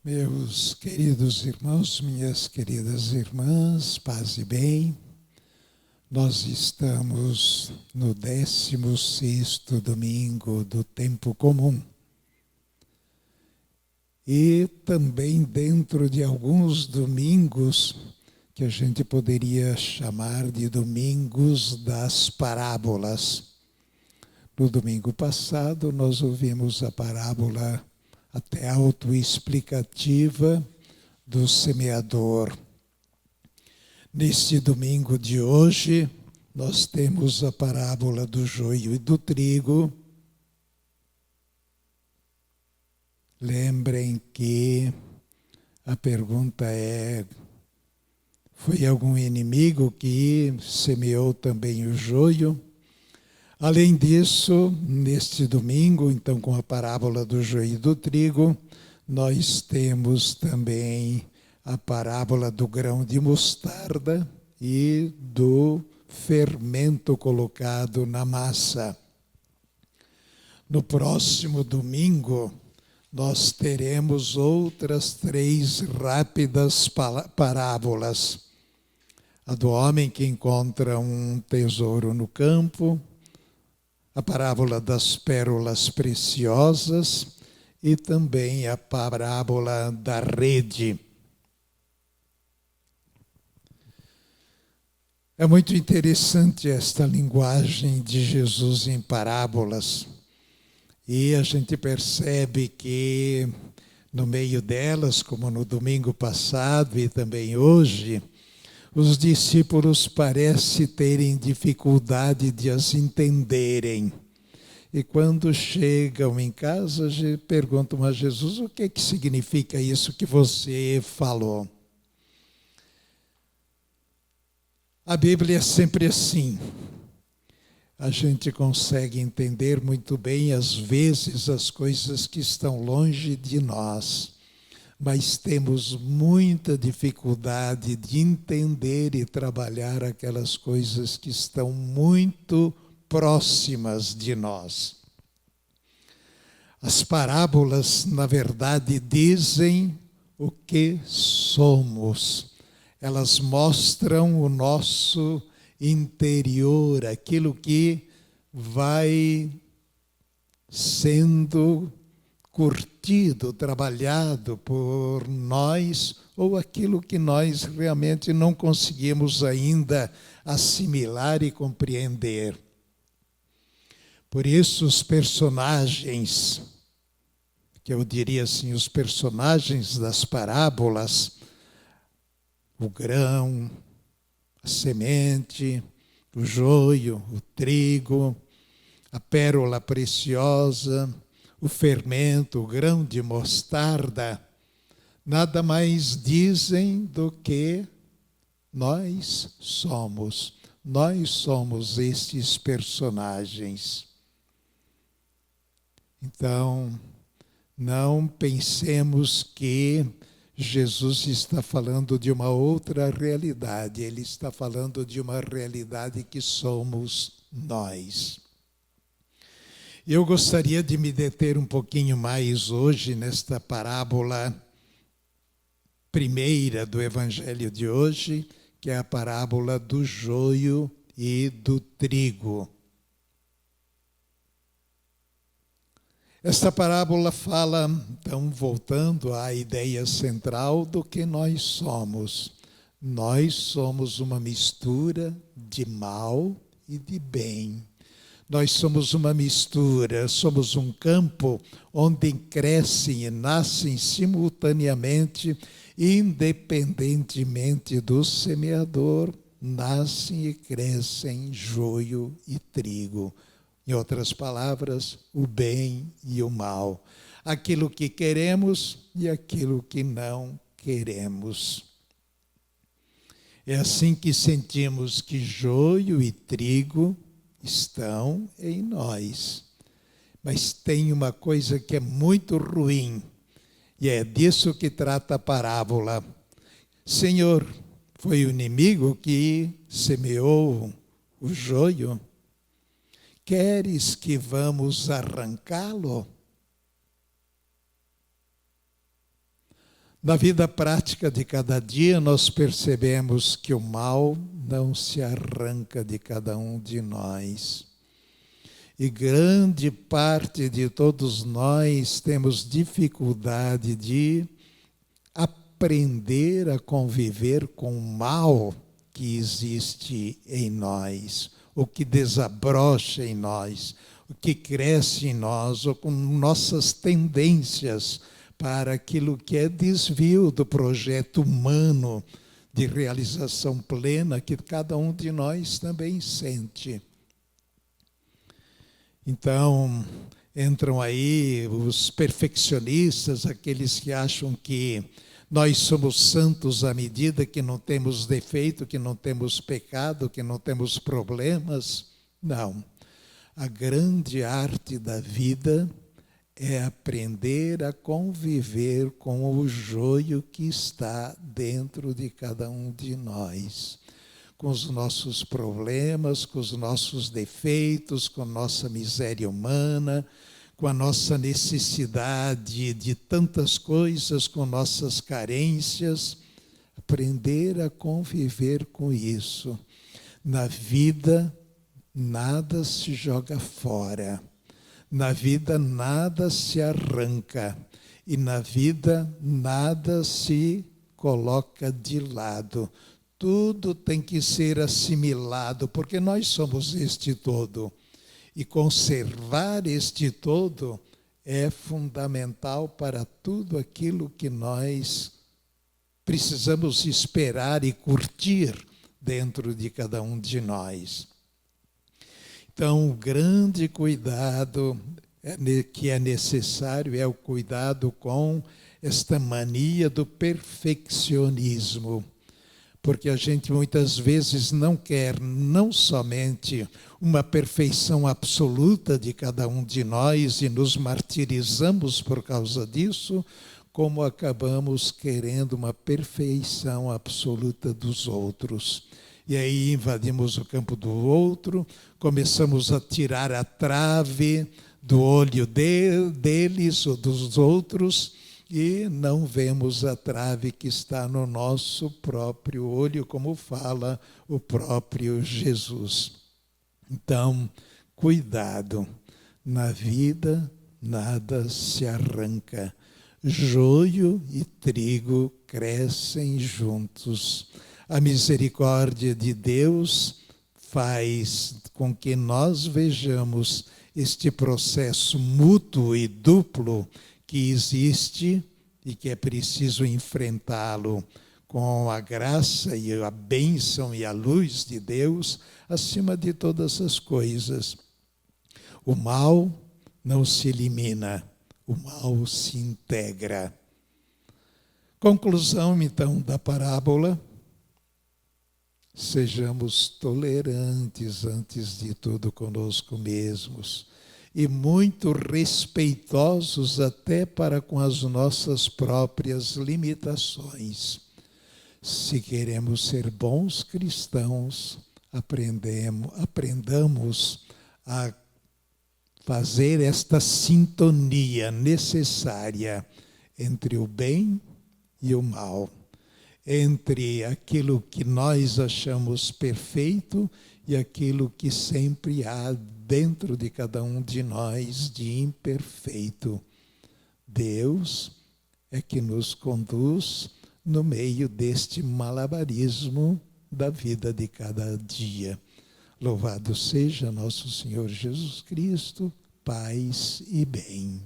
Meus queridos irmãos, minhas queridas irmãs, paz e bem, nós estamos no 16º domingo do tempo comum e também dentro de alguns domingos que a gente poderia chamar de domingos das parábolas. No domingo passado nós ouvimos a parábola até autoexplicativa do semeador. Neste domingo de hoje, nós temos a parábola do joio e do trigo. Lembrem que a pergunta é: foi algum inimigo que semeou também o joio? Além disso, neste domingo, então, com a parábola do joio e do trigo, nós temos também a parábola do grão de mostarda e do fermento colocado na massa. No próximo domingo, nós teremos outras 3 rápidas parábolas. A do homem que encontra um tesouro no campo, a parábola das pérolas preciosas e também a parábola da rede. É muito interessante esta linguagem de Jesus em parábolas. E a gente percebe que no meio delas, como no domingo passado e também hoje, os discípulos parecem terem dificuldade de as entenderem. E quando chegam em casa, perguntam a Jesus: o que significa isso que você falou? A Bíblia é sempre assim. A gente consegue entender muito bem, às vezes, as coisas que estão longe de nós. Mas temos muita dificuldade de entender e trabalhar aquelas coisas que estão muito próximas de nós. As parábolas, na verdade, dizem o que somos. Elas mostram o nosso interior, aquilo que vai sendo curtido, trabalhado por nós, ou aquilo que nós realmente não conseguimos ainda assimilar e compreender. Por isso os personagens, que eu diria assim, os personagens das parábolas, o grão, a semente, o joio, o trigo, a pérola preciosa, o fermento, o grão de mostarda, nada mais dizem do que nós somos. Nós somos estes personagens. Então, não pensemos que Jesus está falando de uma outra realidade. Ele está falando de uma realidade que somos nós. Eu gostaria de me deter um pouquinho mais hoje nesta parábola primeira do Evangelho de hoje, que é a parábola do joio e do trigo. Esta parábola fala, então, voltando à ideia central do que nós somos. Nós somos uma mistura de mal e de bem. Nós somos uma mistura, somos um campo onde crescem e nascem simultaneamente, independentemente do semeador, nascem e crescem joio e trigo. Em outras palavras, o bem e o mal. Aquilo que queremos e aquilo que não queremos. É assim que sentimos que joio e trigo estão em nós. Mas tem uma coisa que é muito ruim, e é disso que trata a parábola. Senhor, foi o inimigo que semeou o joio? Queres que vamos arrancá-lo? Na vida prática de cada dia, nós percebemos que o mal não se arranca de cada um de nós. E grande parte de todos nós temos dificuldade de aprender a conviver com o mal que existe em nós, o que desabrocha em nós, o que cresce em nós, ou com nossas tendências para aquilo que é desvio do projeto humano de realização plena que cada um de nós também sente. Então, entram aí os perfeccionistas, aqueles que acham que nós somos santos à medida que não temos defeito, que não temos pecado, que não temos problemas. Não. A grande arte da vida é aprender a conviver com o joio que está dentro de cada um de nós. Com os nossos problemas, com os nossos defeitos, com a nossa miséria humana, com a nossa necessidade de tantas coisas, com nossas carências. Aprender a conviver com isso. Na vida, nada se joga fora. Na vida nada se arranca e na vida nada se coloca de lado. Tudo tem que ser assimilado, porque nós somos este todo. E conservar este todo é fundamental para tudo aquilo que nós precisamos esperar e curtir dentro de cada um de nós. Então, o grande cuidado que é necessário é o cuidado com esta mania do perfeccionismo. Porque a gente muitas vezes não quer não somente uma perfeição absoluta de cada um de nós e nos martirizamos por causa disso, como acabamos querendo uma perfeição absoluta dos outros. E aí invadimos o campo do outro, começamos a tirar a trave do olho deles ou dos outros e não vemos a trave que está no nosso próprio olho, como fala o próprio Jesus. Então, cuidado, na vida nada se arranca. Joio e trigo crescem juntos. A misericórdia de Deus faz com que nós vejamos este processo mútuo e duplo que existe e que é preciso enfrentá-lo com a graça e a bênção e a luz de Deus acima de todas as coisas. O mal não se elimina, o mal se integra. Conclusão, então, da parábola. Sejamos tolerantes, antes de tudo, conosco mesmos e muito respeitosos até para com as nossas próprias limitações. Se queremos ser bons cristãos, aprendamos a fazer esta sintonia necessária entre o bem e o mal, entre aquilo que nós achamos perfeito e aquilo que sempre há dentro de cada um de nós de imperfeito. Deus é que nos conduz no meio deste malabarismo da vida de cada dia. Louvado seja nosso Senhor Jesus Cristo, paz e bem.